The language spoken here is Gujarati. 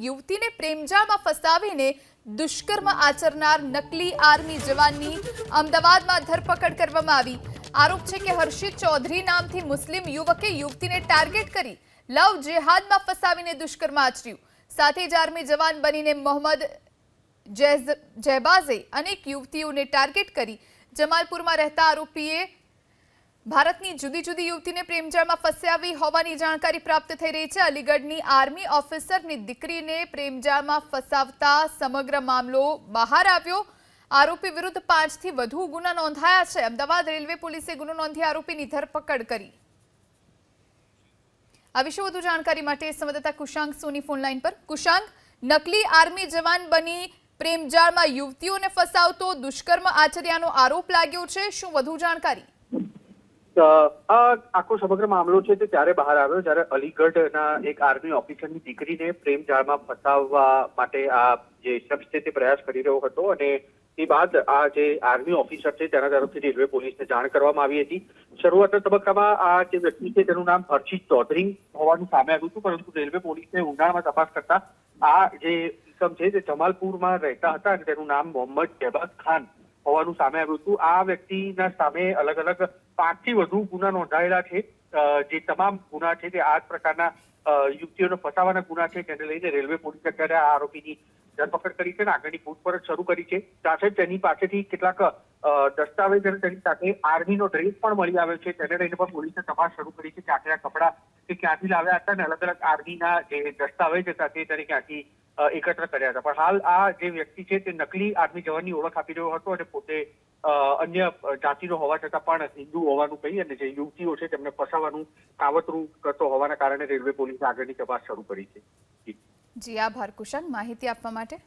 યુવતીને પ્રેમજાળમાં ફસાવીને દુષ્કર્મ આચરનાર નકલી આર્મી જવાનની અમદાવાદમાં ધરપકડ કરવામાં આવી। આરોપ છે કે હર્ષિત ચૌધરી નામથી મુસ્લિમ યુવકે યુવતીને ટાર્ગેટ કરી લવ જેહાદમાં ફસાવીને દુષ્કર્મ આચર્યું। સાથે જ આર્મી જવાન બનીને મોહમ્મદ જહેબાઝે અનેક યુવતીઓને ટાર્ગેટ કરી જમાલપુરમાં રહેતા આરોપીએ ભારતની જુદી જુદી યુવતીને પ્રેમજાળમાં ફસાવી હોવાની જાણકારી પ્રાપ્ત થઈ રહી છે। અલીગઢની આર્મી ઓફિસરની દીકરીને પ્રેમજાળમાં ફસાવતા સમગ્ર મામલો બહાર આવ્યો। આરોપી વિરુદ્ધ 5 થી વધુ ગુના નોંધાયા છે। અમદાવાદ રેલવે પોલીસે ગુનો નોંધી આરોપીની ધરપકડ કરી। આ વિશે વધુ જાણકારી માટે સંવાદદાતા કુશાંગ સોની ફોન લાઈન પર। કુશાંગ, નકલી આર્મી જવાન બની પ્રેમજાળમાં યુવતીઓને ફસાવતો દુષ્કર્મ આચર્યાનો આરોપ લાગ્યો છે। શું વધુ જાણકારી? આખો સમગ્ર મામલો છે તે ત્યારે બહાર આવ્યો જ્યારે અલીગઢના એક આર્મી ઓફિસરની દીકરીને પ્રેમ જાળમાં ફસાવવા માટે આ જે શખ્સ છે તે પ્રયાસ કરી રહ્યો હતો અને તે બાદ આ જે આર્મી ઓફિસર છે તેના તરફથી રેલવે પોલીસને જાણ કરવામાં આવી હતી। શરૂઆતના તબક્કામાં આ જે વ્યક્તિ છે તેનું નામ હર્ષિત ચૌધરી હોવાનું સામે આવ્યું હતું, પરંતુ રેલવે પોલીસે ઊંડાણમાં તપાસ કરતા આ જે ઇસમ છે તે જમાલપુરમાં રહેતા હતા અને તેનું નામ મોહમ્મદ જહેબાઝ ખાન હોવાનું સામે આવ્યું હતું। આ વ્યક્તિના સામે અલગ અલગ 5 થી વધુ ગુના નોંધાયેલા છે। જે તમામ ગુના છે તે આ જ પ્રકારના યુવતીઓને ફસાવાના ગુના છે, તેને લઈને રેલવે પોલીસે અત્યારે આ આરોપીની ધરપકડ કરી છે અને આગળની પૂછપરછ શરૂ કરી છે। સાથે તેની પાસેથી કેટલાક દસ્તાવેજ અને તેની સાથે આર્મીનો ડ્રેસ પણ મળી આવ્યો છે, તેને લઈને પણ પોલીસે તપાસ શરૂ કરી છે કે આખરે આ કપડા તે ક્યાંથી લાવ્યા હતા અને અલગ અલગ આર્મીના જે દસ્તાવેજ હતા તે તેને ક્યાંથી એકત્ર કર્યા હતા। પણ હાલ આ જે વ્યક્તિ છે તે નકલી આર્મી જવાનની ઓળખ આપી રહ્યો હતો અને પોતે અન્ય જાતિનો હોવા છતાં પણ હિન્દુ હોવાનું કહી અને જે યુવતીઓ છે તેમને ફસાવાનું કાવતરું કરતો હોવાના કારણે રેલવે પોલીસે આગળની તપાસ શરૂ કરી છે। જી આભાર કુશાંગ માહિતી આપવા માટે।